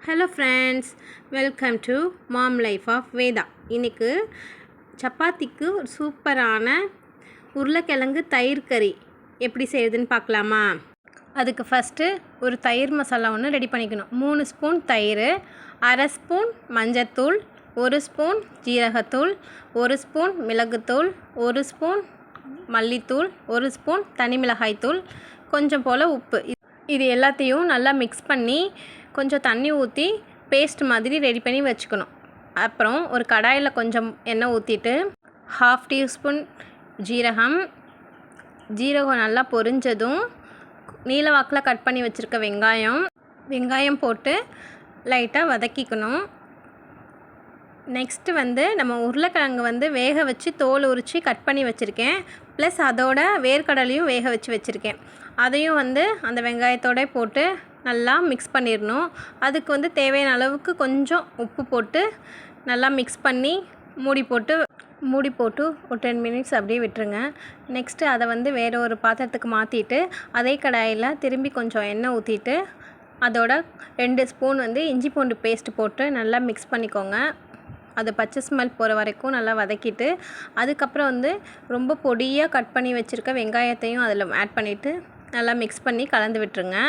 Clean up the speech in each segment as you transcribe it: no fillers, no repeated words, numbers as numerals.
Hello friends, welcome to mom life of Veda. இன்றைக்கு சப்பாத்திக்கு ஒரு சூப்பரான உருளைக்கிழங்கு தயிர் கறி எப்படி செய்யுதுன்னு பார்க்கலாமா? அதுக்கு ஃபஸ்ட்டு ஒரு தயிர் மசாலா ஒன்று ரெடி பண்ணிக்கணும். 3 ஸ்பூன் தயிர், 1/2 ஸ்பூன் மஞ்சத்தூள், 1 ஸ்பூன் ஜீரகத்தூள், 1 ஸ்பூன் மிளகுத்தூள், 1 ஸ்பூன் மல்லித்தூள், 1 ஸ்பூன் தனி மிளகாய்த்தூள், கொஞ்சம் போல் உப்பு. இது எல்லாத்தையும் நல்லா மிக்ஸ் பண்ணி கொஞ்சம் தண்ணி ஊற்றி பேஸ்ட் மாதிரி ரெடி பண்ணி வச்சுக்கணும். அப்புறம் ஒரு கடாயில் கொஞ்சம் எண்ணெய் ஊற்றிட்டு 1/2 டீஸ்பூன் ஜீரகம் நல்லா பொரிஞ்சதும் நீல வாக்கில் கட் பண்ணி வச்சுருக்க வெங்காயம் போட்டு லைட்டாக வதக்கிக்கணும். நெக்ஸ்ட்டு நம்ம உருளைக்கிழங்கு வேக வச்சு தோல் உரித்து கட் பண்ணி வச்சுருக்கேன். ப்ளஸ் அதோட வேர்க்கடலையும் வேக வச்சு வச்சுருக்கேன். அதையும் அந்த வெங்காயத்தோட போட்டு நல்லா மிக்ஸ் பண்ணிடணும். அதுக்கு தேவையான அளவுக்கு கொஞ்சம் உப்பு போட்டு நல்லா மிக்ஸ் பண்ணி மூடி போட்டு ஒரு 10 மினிட்ஸ் அப்படியே விட்டுருங்க. நெக்ஸ்ட்டு அதை வேறு ஒரு பாத்திரத்துக்கு மாற்றிட்டு அதே கடாயில் திரும்பி கொஞ்சம் எண்ணெய் ஊற்றிட்டு அதோட 2 ஸ்பூன் இஞ்சி பூண்டு பேஸ்ட் போட்டு நல்லா மிக்ஸ் பண்ணிக்கோங்க. அது பச்சை ஸ்மெல் போகிற வரைக்கும் நல்லா வதக்கிட்டு அதுக்கப்புறம் ரொம்ப பொடியாக கட் பண்ணி வச்சுருக்க வெங்காயத்தையும் அதில் ஆட் பண்ணிவிட்டு நல்லா மிக்ஸ் பண்ணி கலந்து விட்டுருங்க.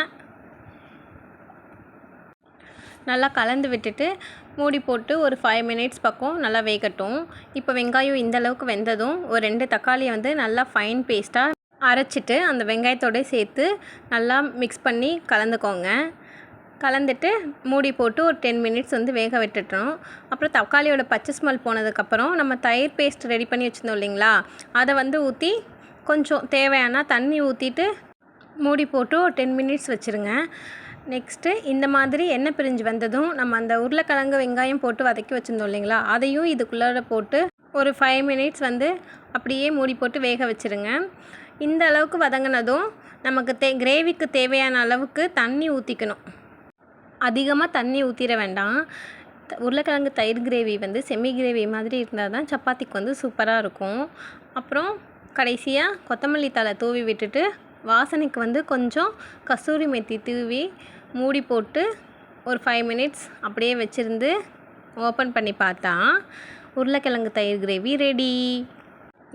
நல்லா கலந்து விட்டுட்டு மூடி போட்டு ஒரு 5 மினிட்ஸ் பக்கம் நல்லா வேகட்டும். இப்போ வெங்காயம் இந்தளவுக்கு வெந்ததும் ஒரு 2 தக்காளியை நல்லா ஃபைன் பேஸ்ட்டாக அரைச்சிட்டு அந்த வெங்காயத்தோடு சேர்த்து நல்லா மிக்ஸ் பண்ணி கலந்துக்கோங்க. கலந்துட்டு மூடி போட்டு ஒரு 10 மினிட்ஸ் வேக விட்டுட்டோம். அப்புறம் தக்காளியோட பச்சை ஸ்மெல் போனதுக்கப்புறம் நம்ம தயிர் பேஸ்ட் ரெடி பண்ணி வச்சுருந்தோம் இல்லைங்களா, அதை ஊற்றி கொஞ்சம் தேவையான தண்ணி ஊற்றிட்டு மூடி போட்டு ஒரு 10 மினிட்ஸ் வச்சுருங்க. நெக்ஸ்ட்டு இந்த மாதிரி எண்ணெய் பிரிஞ்சு வந்ததும் நம்ம அந்த உருளைக்கிழங்கு வெங்காயம் போட்டு வதக்கி வச்சுருந்தோம் இல்லைங்களா, அதையும் இதுக்குள்ளே போட்டு ஒரு 5 மினிட்ஸ் அப்படியே மூடி போட்டு வேக வச்சுருங்க. இந்த அளவுக்கு வதங்கினதும் நமக்கு கிரேவிக்கு தேவையான அளவுக்கு தண்ணி ஊற்றிக்கணும். அதிகமாக தண்ணி ஊற்றிட வேண்டாம். உருளைக்கிழங்கு தயிர் கிரேவி செமி கிரேவி மாதிரி இருந்தால் தான் சப்பாத்திக்கு சூப்பராக இருக்கும். அப்புறம் கடைசியாக கொத்தமல்லி தழை தூவி விட்டுட்டு வாசனைக்கு கொஞ்சம் கசூரி மெத்தி தூவி மூடி போட்டு ஒரு 5 மினிட்ஸ் அப்படியே வச்சுருந்து ஓப்பன் பண்ணி பார்த்தா உருளைக்கிழங்கு தயிர் கிரேவி ரெடி.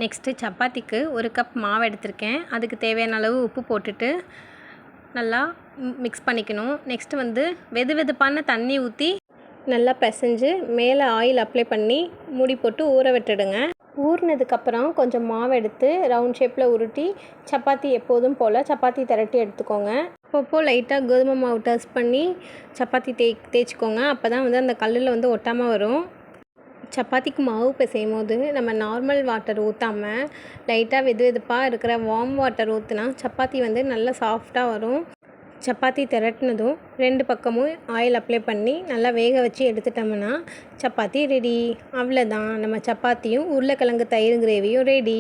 நெக்ஸ்ட்டு சப்பாத்திக்கு 1 கப் மாவு எடுத்திருக்கேன். அதுக்கு தேவையான அளவு உப்பு போட்டுட்டு நல்லா மிக்ஸ் பண்ணிக்கணும். நெக்ஸ்ட்டு வெதுவெதுப்பான தண்ணி ஊற்றி நல்லா பிசைஞ்சு மேலே ஆயில் அப்ளை பண்ணி மூடி போட்டு ஊற விட்டுடுங்க. ஊறினதுக்கப்புறம் கொஞ்சம் மாவு எடுத்து ரவுண்ட் ஷேப்பில் உருட்டி சப்பாத்தி எப்போதும் போல் சப்பாத்தி திரட்டி எடுத்துக்கோங்க. அப்பப்போ லைட்டாக கோதுமை மாவு டஸ்ட் பண்ணி சப்பாத்தி தேய்ச்சிக்கோங்க. அப்போ தான் அந்த கல்லில் ஒட்டாமல் வரும். சப்பாத்திக்கு மாவு பிசையும் போது நம்ம நார்மல் வாட்டர் ஊற்றாமல் லைட்டாக வெதுவெதுப்பாக இருக்கிற வார்ம் வாட்டர் ஊற்றினா சப்பாத்தி நல்லா சாஃப்டாக வரும். சப்பாத்தி திரட்டினதும் 2 பக்கமும் ஆயில் அப்ளை பண்ணி நல்லா வேக வச்சு எடுத்துட்டோம்னா சப்பாத்தி ரெடி. அவ்வளோதான், நம்ம சப்பாத்தியும் உருளைக்கிழங்கு தயிர் கிரேவியும் ரெடி.